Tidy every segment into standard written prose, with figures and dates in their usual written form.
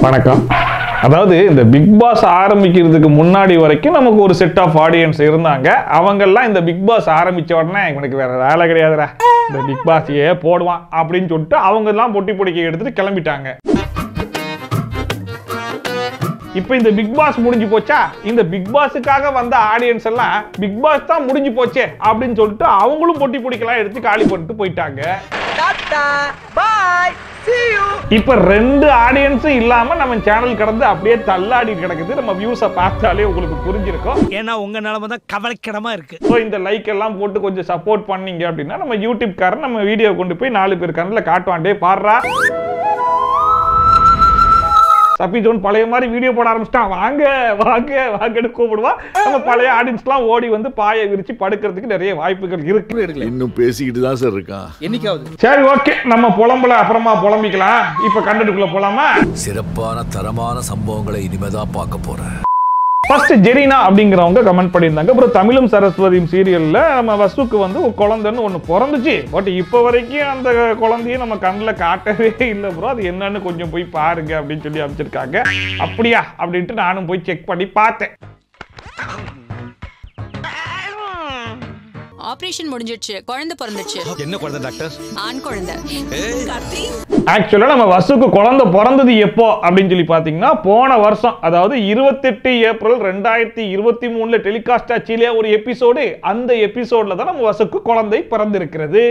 வணக்கம். அதாவது இந்த பிக் பாஸ் ஆரம்பிக்கிறதுக்கு முன்னாடி வரைக்கும் நமக்கு ஒரு செட் ஆஃப் ஆடியன்ஸ் இருந்தாங்க. அவங்கெல்லாம் இந்த பிக் பாஸ் ஆரம்பிச்ச உடனே இவனுக்கு வேற வேலை கிடையாதுடா, இந்த பிக் பாஸையே போடுவான் அப்படின்னு சொல்லிட்டு அவங்க எல்லாம் பொட்டி பொடிக்க எடுத்துட்டு கிளம்பிட்டாங்க. இப்போ இந்த பிக் பாஸ் முடிஞ்சு போச்சா, இந்த பிக் பாஸுக்காக வந்த ஆடியன்ஸ் எல்லாம் பிக் பாஸ் தான் முடிஞ்சு போச்சே அப்படின்னு சொல்லிட்டு அவங்களும் பொட்டி பொடிக்கலாம் எடுத்து காலி பண்ணிட்டு போயிட்டாங்க. இப்ப ரெண்டு ஆடியன்ஸும் இல்லாம நம்ம சேனல் கடந்து அப்படியே தள்ளாடி கிடக்குது. நம்ம வியூஸை பார்த்தாலே உங்களுக்கு புரிஞ்சிருக்கும். ஏன்னா உங்க நிலைமை தான் கவலைக்கிடமா இருக்கு. ஸோ இந்த லைக் எல்லாம் போட்டு கொஞ்சம் சப்போர்ட் பண்ணீங்க அப்படின்னா நம்ம யூடியூப் காரன் நம்ம வீடியோ கொண்டு போய் 4 பேர் கண்ணில் காட்டுவாண்டே பாடுறா சப்பிஜோன் பழைய மாதிரி வீடியோ போட ஆரம்பிச்சிட்டான். வாங்க வாங்க வாங்கன்னு கூப்பிடுவான். நம்ம பழைய ஆடியன்ஸ்லாம் ஓடி வந்து பாயை விரிச்சு படுக்கிறதுக்கு நிறைய வாய்ப்புகள் இருக்கு. இன்னும் பேசிக்கிட்டு தான் சார் இருக்கான். என்னைக்காவது சரி, ஓகே, நம்ம புலம்பல அப்புறமா புலம்பிக்கலாம். இப்ப கண்டென்ட்குள்ள போலாமா? சிறப்பான தரமான சம்பவங்களை இனிமேதான் பார்க்க போறேன். ஃபர்ஸ்ட் ஜெரினா அப்படிங்கிறவங்க கமெண்ட் பண்ணியிருந்தாங்க. அப்புறம் தமிழும் சரஸ்வதியும் சீரியல்ல நம்ம வசுக்கு வந்து ஒரு குழந்தைன்னு ஒன்று பிறந்துச்சு. பட் இப்போ வரைக்கும் அந்த குழந்தைய நம்ம கண்ணில் காட்டவே இல்லை ப்ரோ. அது என்னன்னு கொஞ்சம் போய் பாருங்க அப்படின்னு சொல்லி அமைச்சிருக்காங்க. அப்படியா அப்படின்ட்டு நானும் போய் செக் பண்ணி பார்த்தேன். ஆபரேஷன் முடிஞ்சிடுச்சு, குழந்தை பிறந்துச்சு. என்ன குழந்தை டாக்டர்? ஆண் குழந்தை. ஆக்சுவலா நம்ம வசுக்கு குழந்தை பிறந்தது எப்போ அப்படின்னு சொல்லி பாத்தீங்கன்னா போன வருஷம், அதாவது 28 ஏப்ரல் 2023 டெலிகாஸ்ட் ஆச்சிலே ஒரு எபிசோடு. அந்த எபிசோட்ல தான் நம்ம வசுக்கு குழந்தை பிறந்திருக்கிறது.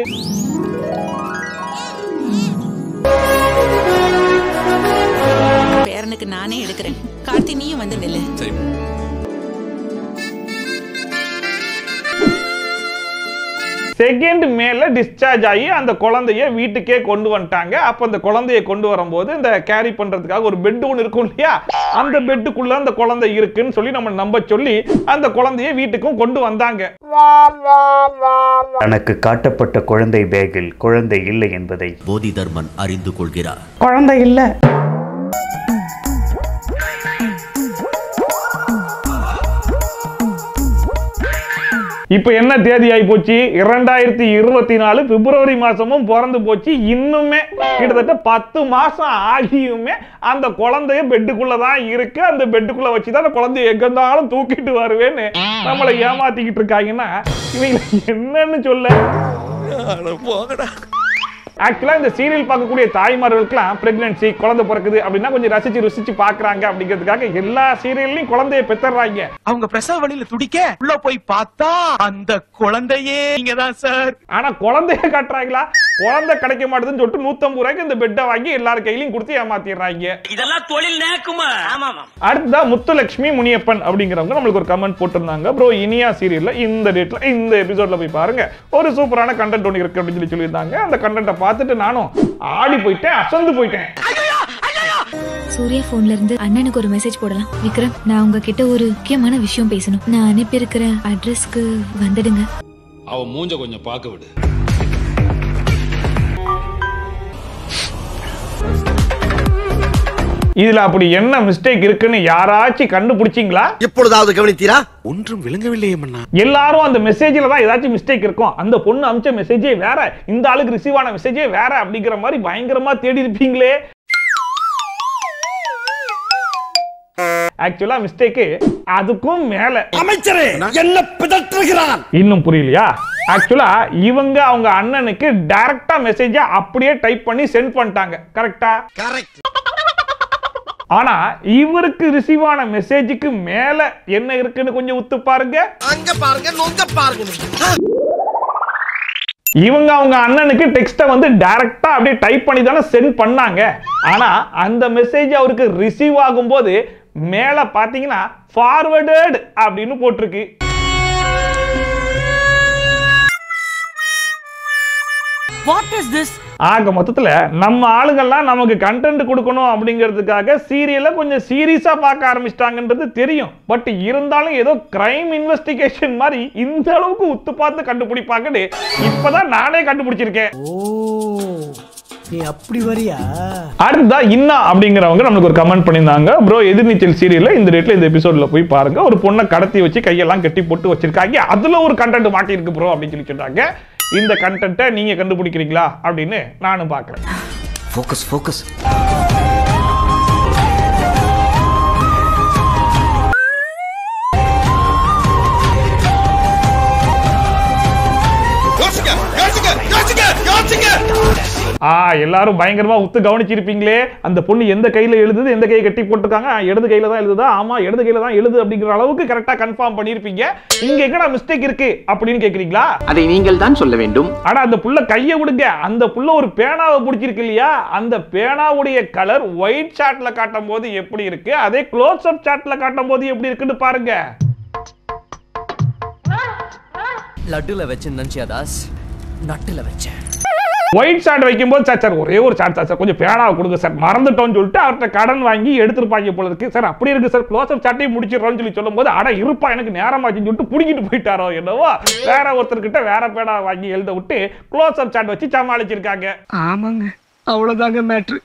பேரனுக்கு நானே எடுக்கிறேன். கார்த்தி நீயும் வந்து நில்லு. செகண்ட் மேல டிஸ்சார்ஜ் ஆகி அந்த குழந்தைய வீட்டுக்கே கொண்டு வந்துட்டாங்க. அப்ப அந்த குழந்தைய கொண்டு வரும்போது இந்த கேரி பண்றதுக்காக ஒரு பெட் ஒன்று இருக்கும் இல்லையா, அந்த பெட்டுக்குள்ள அந்த குழந்தை இருக்குன்னு சொல்லி நம்ம நம்ப சொல்லி அந்த குழந்தைய வீட்டுக்கும் கொண்டு வந்தாங்க. தனக்கு காட்டப்பட்ட குழந்தை பேக்கில் குழந்தை இல்லை என்பதை போதி தர்மன் அறிந்து கொள்கிறார். குழந்தை இல்லை. இப்ப என்ன தேதி ஆகி போச்சு? 2024 பிப்ரவரி மாசமும் பிறந்து போச்சு. இன்னுமே கிட்டத்தட்ட 10 மாசம் ஆகியுமே அந்த குழந்தைய பெட்டுக்குள்ளதான் இருக்கு. அந்த பெட்டுக்குள்ள வச்சுதான் அந்த குழந்தைய எங்க இருந்தாலும் தூக்கிட்டு வருவேன்னு நம்மளை ஏமாத்திக்கிட்டு இருக்காங்கன்னா இவங்க என்னன்னு சொல்ல. ஆக்சுவலா இந்த சீரியல் பார்க்கக்கூடிய தாய்மார்களுக்கெல்லாம் பிரெக்னன்சி, குழந்தை பிறக்குது அப்படின்னா கொஞ்சம் ரசிச்சு ருசிச்சு பாக்குறாங்க. அப்படிங்கிறதுக்காக எல்லா சீரியல்லையும் குழந்தைய பெத்தறாங்க. அவங்க பிரசவ வழியில துடிக்க உள்ள போய் பார்த்தா அந்த குழந்தையே இங்கதான் சார். ஆனா குழந்தைய காட்டுறாங்களா? குழந்தை கிடைக்க மாட்டேதுன்னு சொல்லிட்டு 150 ரூபாய்க்கு இந்த பெட்டை வாங்கி எல்லார் கையிலையும் கொடுத்து ஏமாத்திடுறாங்க. இதெல்லாம் தொழில் நேக்குமா? அடுத்ததா முத்துலட்சுமி முனியப்பன் அப்படிங்கிறவங்க நம்மளுக்கு ஒரு கமெண்ட் போட்டிருந்தாங்க. ப்ரோ இனியா சீரியல்ல இந்த டேட்ல இந்த எபிசோட்ல போய் பாருங்க, ஒரு சூப்பரான கண்டென்ட் ஒன்று இருக்கு அப்படின்னு சொல்லி சொல்லியிருந்தாங்க. அந்த கண்டென்ட்டை பார்த்துட்டு நானும் ஆடி போயிட்டேன், அசந்து போயிட்டேன். சூர்யா போன்ல இருந்து அண்ணனுக்கு ஒரு மெசேஜ் போடலாம். விக்ரம், நான் உங்ககிட்ட ஒரு முக்கியமான விஷயம் பேசணும். நான் அனுப்பி இருக்கிற அட்ரஸ்க்கு வந்துடுங்க. அவ மூஞ்ச கொஞ்சம் பார்க்க விடு. இதுல அப்படி என்ன மிஸ்டேக் இருக்குன்னு யாராச்சும் கண்டுபிடிச்சீங்களா? எப்பொழுதாவது கவனித்தீரா? ஒன்றும் விளங்கவில்லையே மன்னா. எல்லாரும் அந்த மெசேஜ்ல தான் ஏதாச்சும் மிஸ்டேக் இருக்கும். அந்த பொண்ணு அனுப்பிச்ச மெசேஜே வேற, இந்த ஆளுக்கு ரிசீவ் ஆன மெசேஜே வேற அப்படிங்கிற மாதிரி பயங்கரமா தேடி இருப்பீங்களே. ஆக்சுவலா மிஸ்டேக் அதுக்கும் மேல. அமைச்சரே என்ன பிதற்றுகிறான்? இன்னும் புரியலையா? ஆக்சுவலா இவங்க அவங்க அண்ணனுக்கு டைரக்டா மெசேஜ அப்படியே டைப் பண்ணி சென்ட் பண்ணிட்டாங்க. கரெக்டா? கரெக்ட். ஆனா இவருக்கு ரிசீவ் ஆன மெசேஜுக்கு மேல என்ன இருக்குன்னு கொஞ்சம் உத்து பாருங்க. அங்க பாருங்க, நொங்க பாருங்க. இவங்க அவங்க அண்ணனுக்கு டெக்ஸ்ட வந்து டைரக்டா அப்படியே டைப் பண்ணி தானே சென்ட் பண்ணாங்க. ஆனா அந்த மெசேஜ் அவருக்கு ரிசீவ் ஆகும்போது மேல பாத்தீங்கன்னா ஃபார்வர்டட் அப்படின்னு போட்டிருக்கு. What is this? ஆக மொத்தத்துல நம்ம ஆளுங்கள்லாம் நமக்கு கண்டென்ட் கொடுக்கணும் அப்படிங்கிறதுக்காக சீரியலை கொஞ்சம் சீரியஸா பார்க்க ஆரம்பிச்சிட்டாங்கன்றது தெரியும். பட் இருந்தாலும் ஏதோ கிரைம் இன்வெஸ்டிகேஷன் மாதிரி இந்த அளவுக்கு உத்து பார்த்து கண்டுபிடிப்பாங்கன்னு இப்பதான் நானே கண்டுபிடிச்சிருக்கேன். நீ அப்படி வரியா? அடுத்ததா இன்னா அப்படிங்கிறவங்க நமக்கு ஒரு கமெண்ட் பண்ணியிருந்தாங்க. ப்ரோ எதிர்நீச்சல் சீரியல்ல இந்த டேட்ல இந்த எபிசோட்ல போய் பாருங்க, ஒரு பொண்ணை கடத்தி வச்சு கையெல்லாம் கட்டி போட்டு வச்சிருக்காங்க, அதுல ஒரு கண்டென்ட் மாட்டி இருக்கு ப்ரோ அப்படின்னு சொல்லி சொன்னாங்க. இந்த கண்டென்ட்டை நீங்க கண்டுபிடிக்கிறீங்களா அப்படின்னு நானும் பார்க்கிறேன். Focus focus. எல்லாரும் பயங்கரமா உத்து கவனிச்சிருப்பீங்களே, அந்த பொண்ணு எந்த கையில எழுதுது, எந்த கையை கட்டி போட்டுருக்காங்க, இடது கையில தான் எழுதுதா, ஆமா இடது கையில தான் எழுது அப்படிங்கிற அளவுக்கு கரெக்டா கன்ஃபார்ம் பண்ணிருப்பீங்க. இங்க எங்கடா மிஸ்டேக் இருக்கு அப்படின்னு கேக்குறீங்களா? அதை நீங்கள் தான் சொல்ல வேண்டும். ஆனா அந்த புள்ள கையை விடுங்க, அந்த புள்ள ஒரு பேனாவை பிடிச்சிருக்கு இல்லையா, அந்த பேனாவுடைய கலர் ஒயிட் சார்ட்ல காட்டும் போது எப்படி இருக்கு, அதே க்ளோஸ் அப் சார்ட்ல காட்டும் போது எப்படி இருக்குன்னு பாருங்க. லட்டுல வச்சேன் நன்சியா தாஸ், நட்டுல வச்சேன். ஒயிட் சார்ட் வைக்கும்போது சார் ஒரே ஒரு சார்ட் சார், கொஞ்சம் பேனாவை கொடுங்க சார், மறந்துட்டோம்னு சொல்லிட்டு அவர்கிட்ட கடன் வாங்கி எடுத்துருப்பாங்க போல இருக்கு. சார் அப்படி இருக்கு சார், க்ளோஸ் அப் சார்ட்டையும் முடிச்சிடறோம்னு சொல்லி சொல்லும் போது அட இருப்பா எனக்கு நேரமாச்சுன்னு சொல்லிட்டு புடிக்கிட்டு போயிட்டாரோ என்னவோ, வேற ஒருத்தர்கிட்ட வேற பேனா வாங்கி எழுத விட்டு க்ளோஸ் அப் சார்ட் வச்சு சமாளிச்சிருக்காங்க. ஆமாங்க, அவ்வளவுதாங்க மேட்ரு,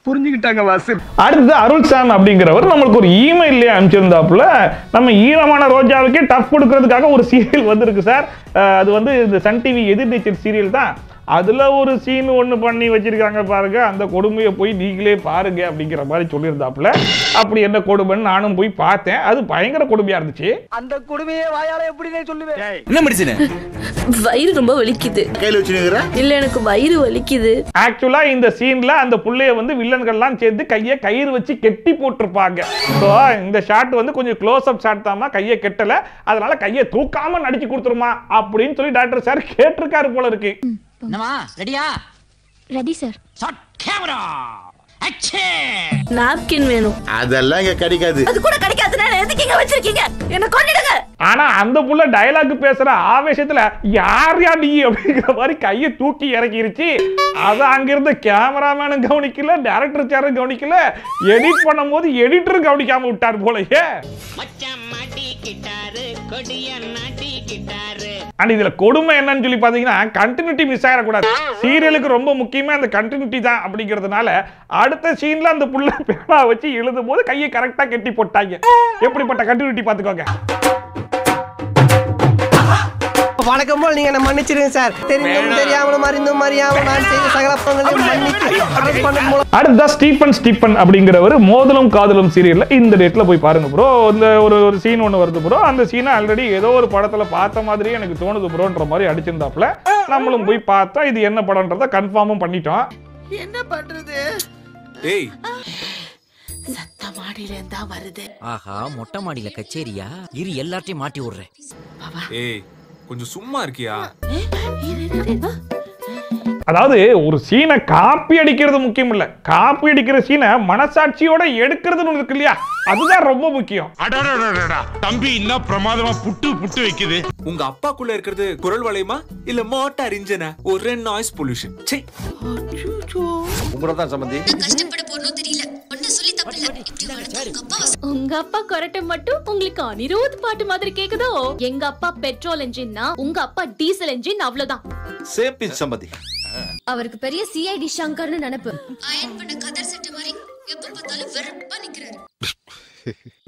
புரிஞ்சுக்கிட்டாங்க வாசல். அடுத்து அருள் சாம் அப்படிங்கிறவர் நம்மளுக்கு ஒரு இமெயிலே அனுப்பிச்சிருந்தாப்புல, நம்ம ஈரமான ரோஜாவுக்கே டஃப் கொடுக்கறதுக்காக ஒரு சீரியல் வந்திருக்கு சார். அது வந்து இந்த சன் டிவி எதிர்நீச்சல் சீரியல் தான். அதுல ஒரு சீன் ஒண்ணு பண்ணி வச்சிருக்காங்க பாருங்க, அந்த கொடுமையை போய் நீங்களே பாருங்க அப்படிங்கிற மாதிரி சொல்லியிருந்தாப்புல. அப்படி என்ன கொடுமைன்னு நானும் போய் பார்த்தேன், அது பயங்கர கொடுமையா இருந்துச்சு. அந்த கொடுமையை வாயால எப்படினே சொல்லுவேன். என்ன மெடிசன்? வயிறு ரொம்ப வலிக்குது. கையில வச்சிருக்கற? இல்ல எனக்கு வயிறு வலிக்குது. ஆக்சுவலா இந்த சீன்ல அந்த புள்ளைய வந்து வில்லன்கள்லாம் சேர்ந்து கையை கயிறு வச்சு கெட்டி போட்டிருப்பாங்க. ஸோ இந்த ஷாட் வந்து கொஞ்சம் க்ளோஸ் அப் ஷாட் தாமா, கையை கெட்டல, அதனால கையை தூக்காம நடிச்சு கொடுத்துருமா அப்படின்னு சொல்லி டாக்டர் சார் கேட்டிருக்காரு போல இருக்கு. என்னமா ரெடியா? Ready sir. Shot camera action. Napkin வேணும். அதெல்லாம் இங்க கிடைக்காது. அது கூட கிடைக்காதுன்னா எதுக்கு இங்க வச்சிருக்கீங்க? என்ன கொன்னிடுங்க. ஆனா அந்த புள்ள டயலாக் பேசுற ஆவேசத்துல யார் யா நீ அப்படிங்கிற மாதிரி கையை தூக்கி இறக்கிருச்சு. அத அங்கிருந்த கேமராமேனும் கவனிக்கல, டைரக்டர் சாரும் கவனிக்கல, எடிட் பண்ணும் போது எடிட்டரும் கவனிக்காம விட்டார் போலயே. அண்ட் இதுல கொடுமை என்னன்னு சொல்லி பாத்தீங்கன்னா, கண்டினியூட்டி மிஸ் ஆயிடக்கூடாது. சீரியலுக்கு ரொம்ப முக்கியமா அந்த கண்டினியூட்டி தான் அப்படிங்கிறதுனால அடுத்த சீன்ல அந்த புள்ள பேனா வச்சு எழுதும் போது கையை கரெக்டா கட்டி போட்டாங்க. எப்படிப்பட்ட கண்டினியூட்டி பாத்துக்கோங்க. வணக்கம் போல் நீங்க என்ன மன்னிச்சிருங்க சார். தெரிந்தும் தெரியாமலும் அறிந்தும் அறியாமல் நான் செய்த சகலப்பங்களையும் மன்னித்து. அடுத்த ஸ்டீபன் அப்படிங்கிறவர் மோதலும் காதலும் சீரியல்ல இந்த டேட்ல போய் பாருங்க ப்ரோ. இந்த ஒரு சீன் ஒன்று வருது ப்ரோ. அந்த சீனை ஆல்ரெடி ஏதோ ஒரு படத்துல பார்த்த மாதிரி எனக்கு தோணுது ப்ரோன்ற மாதிரி அடிச்சிருந்தாப்புல. நம்மளும் போய் பார்த்தா இது என்ன படம்ன்றத கன்ஃபார்மும் பண்ணிட்டோம். என்ன பண்றது? ஏய் சத்த மாடியில இருந்தா வருது. ஆஹா, மொட்டை மாடியில கச்சேரியா? இரு எல்லாத்தையும் மாட்டி விடுறேன். ஏய் கொஞ்சம் சும்மா இருக்கியா? அதாவது ஒரு சீனை காப்பி அடிக்கிறது முக்கியம் இல்ல, காப்பி அடிக்கிற சீனை மனசாட்சியோட எடுக்கிறதுன்னு இருக்கு இல்லையா, அதுதான் ரொம்ப முக்கியம். தம்பி என்ன பிரமாதமா புட்டு புட்டு வைக்குது. உங்க அப்பாக்குள்ள இருக்கிறது குரல் வளையமா இல்ல மோட்டார் இன்ஜினா? ஒரு நாய்ஸ் பொல்யூஷன். சே உங்களதான் சம்பந்தி. கஷ்டப்பட போறனோ தெரியல. ஒண்ணு சொல்லி தப்பில்ல. உங்க அப்பா கொரட்டை மட்டும் உங்களுக்கு அனிருத் பாட்டு மாதிரி கேக்குதோ? எங்க அப்பா பெட்ரோல் என்ஜின்னா உங்க அப்பா டீசல் என்ஜின், அவ்வளவுதான். சேம் பிச் சம்பந்தி. அவருக்கு பெரிய சிஐடி சங்கர்னு நினைப்பு. அயன் பண்ண கதர் செட் மாதிரி எப்ப பார்த்தாலும் வெறுப்பா நிக்கிறாரு.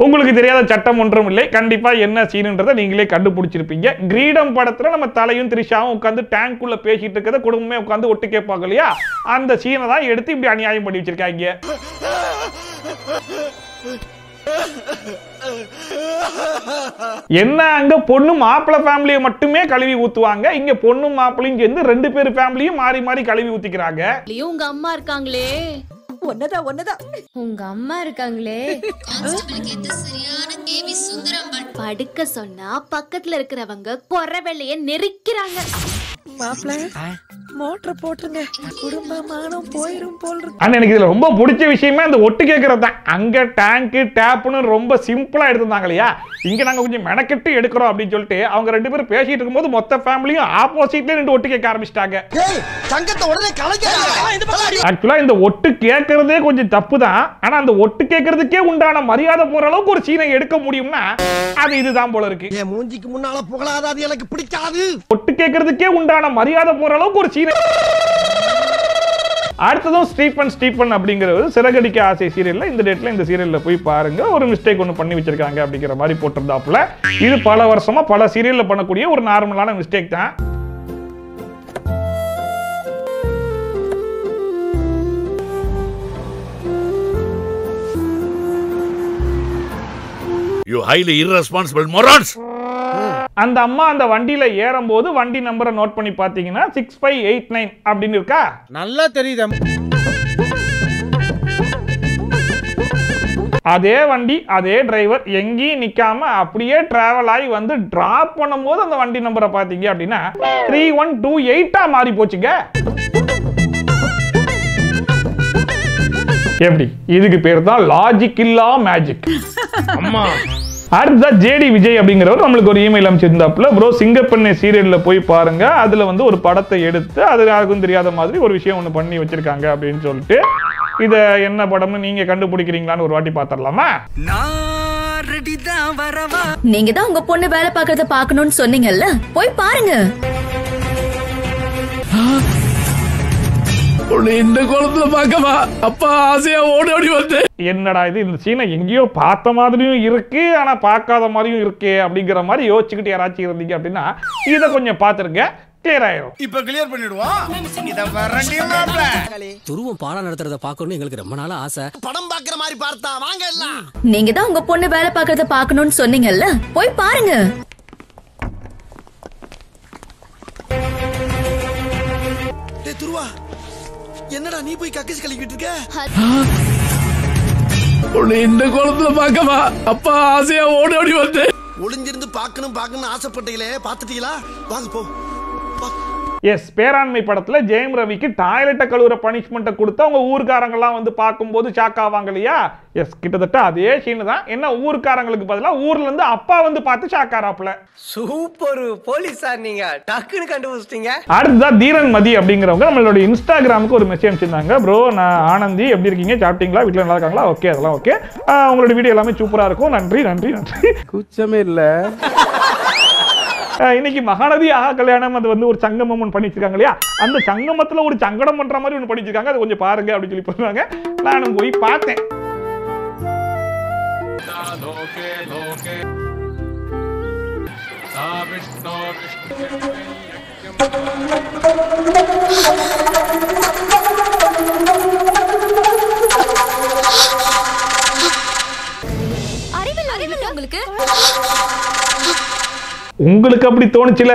உங்களுக்கு தெரியாத சட்டம் ஒன்றும் இல்லை. கண்டிப்பா என்ன சீனுன்றதை நீங்களே கண்டுபிடிச்சிருப்பீங்க. கிரீடம் படத்துல நம்ம தலையும் திரிஷாவும் உட்காந்து டேங்க்குள்ள பேசிட்டு இருக்கிறத குடும்பமே உட்காந்து ஒட்டு கேட்பாங்க இல்லையா, அந்த சீனை தான் எடுத்து இப்படி அநியாயம் பண்ணி வச்சிருக்காங்க. என்ன அங்க பொண்ணு மாப்பிள்ளை ஃபேமிலியை மட்டுமே கழுவி ஊத்துவாங்க, இங்க பொண்ணு மாப்பிள்ளையும் சேர்ந்து ரெண்டு பேர் ஃபேமிலியும் மாறி மாறி கழுவி ஊத்திக்கிறாங்க. உங்க அம்மா இருக்காங்களே, ஒன்னதான் உங்க அம்மா இருக்காங்களே, படுக்க சொன்னா பக்கத்துல இருக்கிறவங்க குறை வெள்ளைய நெரிக்கிறாங்க. மோட்டர் போட்டுருங்க, குடும்பமானம் போயிரும் போல் இருக்கு. ஆனா எனக்கு இதுல ரொம்ப பிடிச்ச விஷயமே அந்த ஒட்டு கேட்கறது தான். அங்க டேங்க் டேப்னு ரொம்ப சிம்பிளா எடுத்திருந்தாங்க இல்லையா, இங்க நாங்க கொஞ்சம் மெனக்கெட்டு எடுக்கிறோம் அப்படின்னு சொல்லிட்டு அவங்க ரெண்டு பேரும் பேசிட்டு இருக்கும்போது மொத்த ஃபேமிலியும் ஆப்போசிட்ல நின்று ஒட்டு கேட்க ஆரம்பிச்சிட்டாங்க. ஆக்சுவலா இந்த ஒட்டு கேட்கறதே கொஞ்சம் தப்பு தான். ஆனா அந்த ஒட்டு கேட்கறதுக்கே உண்டான மரியாதை போற அளவுக்கு ஒரு சீனை எடுக்க முடியும்னா அது இதுதான் போல இருக்கு. என் மூஞ்சிக்கு முன்னால புகழாத, அது எனக்கு பிடிக்காது. ஒட்டு கேட்கறதுக்கே உண்டான மரியாதை போற அளவுக்கு ஒரு சீனை. அடுத்ததும் ஸ்டீபன் அப்படிங்கிறது சிறகடிக்க ஆசை சீரியல்ல இந்த டேட்ல இந்த சீரியல்ல போய் பாருங்க. ஒரு மிஸ்டேக் ஒன்று பண்ணி வச்சிருக்காங்க அப்படிங்கிற மாதிரி போட்டிருந்தாப்புல. இது பல வருஷமா பல சீரியல்ல பண்ணக்கூடிய ஒரு நார்மலான மிஸ்டேக் தான். You highly irresponsible morons. அந்த அம்மா அந்த வண்டியில ஏறும் போது வண்டி நம்பரை நோட் பண்ணி பாத்தீங்கன்னா 6589 அப்படின்னு இருக்கா? நல்லா தெரியுது. அதே வண்டி அதே டிரைவர் எங்கேயும் நிக்காம அப்படியே டிராவல் ஆகி வந்து டிராப் பண்ணும்போது அந்த வண்டி நம்பரை பாத்தீங்க அப்படின்னா 3128 மாறி போச்சுங்க. எப்படி? இதுக்கு பேர் தான் லாஜிக் இல்லா மேஜிக். அம்மா அடுத்த ஜேடி விஜய் அப்படிங்கிறவர் நம்மளுக்கு ஒரு இமெயில் அமைச்சிருந்தாப்புல, ப்ரோ சிங்கப்பெண்ணை சீரியல்ல போய் பாருங்க, அதுல வந்து ஒரு படத்தை எடுத்து அது யாருக்கும் தெரியாத மாதிரி ஒரு விஷயம் ஒன்று பண்ணி வச்சிருக்காங்க அப்படின்னு சொல்லிட்டு, இத என்ன படம்னு நீங்க கண்டுபிடிக்கிறீங்களான்னு ஒரு வாட்டி பாத்திரலாமா? நீங்க தான் உங்க பொண்ணு வேலை பார்க்கறத பார்க்கணும்னு சொன்னீங்கல்ல, போய் பாருங்க. இந்த குளத்துல பாக்கவா அப்பா ஆசையா ஓடி ஓடி வந்து, என்னடா இது, இந்த சீனை எங்கேயோ பார்த்த மாதிரியும் இருக்கு ஆனா பார்க்காத மாதிரியும் இருக்கு அப்படிங்கிற மாதிரி யோசிச்சுக்கிட்டு யாராச்சும் இருந்தீங்க அப்படின்னா இதை கொஞ்சம் பார்த்துருங்க, கிளியர் ஆயிரும். இப்ப கிளியர் பண்ணிடுவோம். இத வரண்டியமாப்ல துருவம் பாடம் நடத்துறத பார்க்கணும்னு எங்களுக்கு ரொம்ப நாளா ஆசை. படம் பாக்குற மாதிரி பார்த்தா வாங்க எல்லாம். நீங்க தான் உங்க பொண்ணு வேலை பார்க்கறத பார்க்கணும்னு சொன்னீங்கல்ல, போய் பாருங்க. டேய் துருவா, என்னடா நீ போய் கக்கஸ் கழிக்கிட்டு இருக்க? இந்த குளத்துல பாக்கவா அப்பா ஆசையா ஓடி ஓடி வந்து. ஒளிஞ்சிருந்து பார்க்கணும் ஆசைப்பட்டீங்களே, பார்த்துட்டீங்களா? வாங்க போ. எஸ், பேராண்மை படத்துல ஜெயம் ரவிக்கு டாய்லெட்டை கழுவுற பனிஷ்மெண்ட்டை கொடுத்து அவங்க ஊர்க்காரங்கெல்லாம் வந்து பார்க்கும்போது ஷாக் ஆவாங்க இல்லையா? எஸ், கிட்டத்தட்ட அதே சீன் தான். என்ன, ஊர்க்காரங்களுக்கு பதிலா ஊர்ல இருந்து அப்பா வந்து பார்த்து ஷாக் ஆறாப்ல. சூப்பர் போலீஸ் சார், நீங்க டக்குன்னு கண்டுபிடிச்சிட்டீங்க. அடுத்ததான் தீரன் மதி அப்படிங்கிறவங்க நம்மளோட இன்ஸ்டாகிராமுக்கு ஒரு மெசேஜ் அனுப்பிச்சிருந்தாங்க. ப்ரோ நான் ஆனந்தி, எப்படி இருக்கீங்க, சாப்பிட்டீங்களா, வீட்டில் நல்லா இருக்காங்களா? ஓகே, அதெல்லாம் ஓகே, உங்களோட வீடியோ எல்லாமே சூப்பரா இருக்கும், நன்றி நன்றி நன்றி. குச்சமே இல்ல. இன்னைக்கு மகாநதி ஆகா கல்யாணம் அது வந்து ஒரு சங்கமம் ஒன்று பண்ணிச்சிருக்காங்க இல்லையா? அந்த சங்கமத்துல ஒரு சங்கடம் பண்ற மாதிரி ஒன்று பண்ணிச்சிருக்காங்க, அது கொஞ்சம் பாருங்க அப்படின்னு சொல்லி சொல்றாங்க. நானும் போய் பார்த்தேன். உங்களுக்கு அப்படி தோணுச்சுல,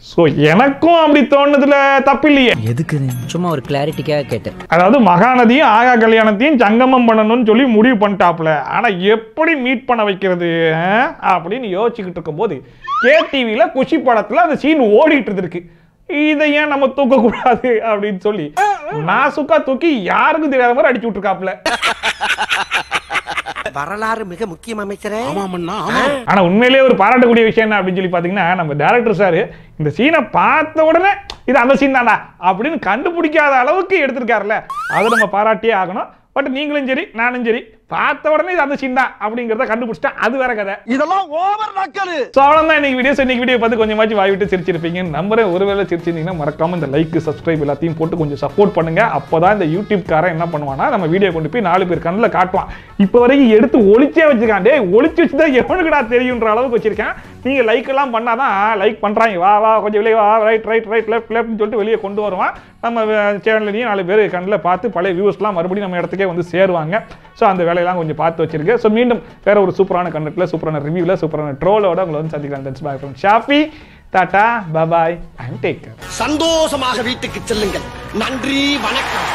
சோ எனக்கும் அப்படி தோணுதுல தப்பில்லையே. எதுக்கு? சும்மா ஒரு கிளாரிட்டிக்காக கேட்டேன். அதாவது மகாநதியும் ஆகா கல்யாணத்தையும் சங்கமம் பண்ணணும்னு சொல்லி முடிவு பண்ணிட்டாப்ல. ஆனா எப்படி மீட் பண்ண வைக்கிறது அப்படின்னு யோசிச்சுக்கிட்டு இருக்கும் போது கேடிவில குஷி படத்துல அந்த சீன் ஓடிட்டு இருக்கு. இதை ஏன் நம்ம தூக்க கூடாது அப்படின்னு சொல்லி நாசுக்கா தூக்கி யாருக்கும் தெரியாத மாதிரி அடிச்சு விட்டுருக்காப்ல. வரலாறு மிக முக்கியம் அமைச்சரே. ஆனா உண்மையிலேயே ஒரு பாராட்டக்கூடிய விஷயம் என்ன அப்படின்னு சொல்லி பாத்தீங்கன்னா, நம்ம டைரக்டர் சார் இந்த சீனை பார்த்த உடனே இது அந்த சீன் தானா அப்படின்னு கண்டுபிடிக்காத அளவுக்கு எடுத்திருக்காருல்ல, அதை நம்ம பாராட்டியே ஆகணும். பட் நீங்களும் சரி நானும் சரி பார்த்த உடனே இது அந்த சீன் தான் அப்படிங்கறத கண்டுபிடிச்சா அது வேற கதை. இதெல்லாம் ஓவர் நக்கலு. சோ அவ்வளவுதான் இன்னைக்கு வீடியோ பார்த்து கொஞ்சமாச்சு வாய் விட்டு சிரிச்சிருப்பீங்க நம்புறேன். ஒருவேளை சிரிச்சிருந்தீங்கன்னா மறக்காம இந்த லைக் சப்ஸ்கிரைப் எல்லாத்தையும் போட்டு கொஞ்சம் சப்போர்ட் பண்ணுங்க. அப்பதான் இந்த யூடியூப் காரன் என்ன பண்ணுவானா, நம்ம வீடியோ கொண்டு போய் 4 பேர் கண்ணில் காட்டுவான். இப்போ வரைக்கும் எடுத்து ஒளிச்சே வச்சிருக்கான். டேய் ஒளிச்சு வச்சுதான் எவனுக்குடா தெரியுன்ற அளவுக்கு வச்சிருக்கேன். நீங்க லைக் எல்லாம் பண்ணாதான் லைக் பண்றாங்க. வா வா கொஞ்சம் வெளியே வா, ரைட் ரைட் ரைட் லெஃப்ட் லெஃப்ட்னு சொல்லிட்டு வெளியே கொண்டு வருவான். நம்ம சேனல்லையும் 4 பேர் கண்ணில் பார்த்து பழைய வியூஸ்லாம் மறுபடியும் நம்ம இடத்துக்கே வந்து சேருவாங்க. ஸோ அந்த வேலையெல்லாம் கொஞ்சம் பார்த்து வச்சிருக்கேன். ஸோ மீண்டும் வேற ஒரு சூப்பரான கண்டென்ட்ல, சூப்பரான ரிவ்யூல, சூப்பரான ட்ரோலோட உங்களை வந்து சந்திக்கலாம். That's bye from Shafi. Ta-ta bye and take care. சந்தோஷமாக வீட்டுக்கு செல்லுங்கள். நன்றி, வணக்கம்.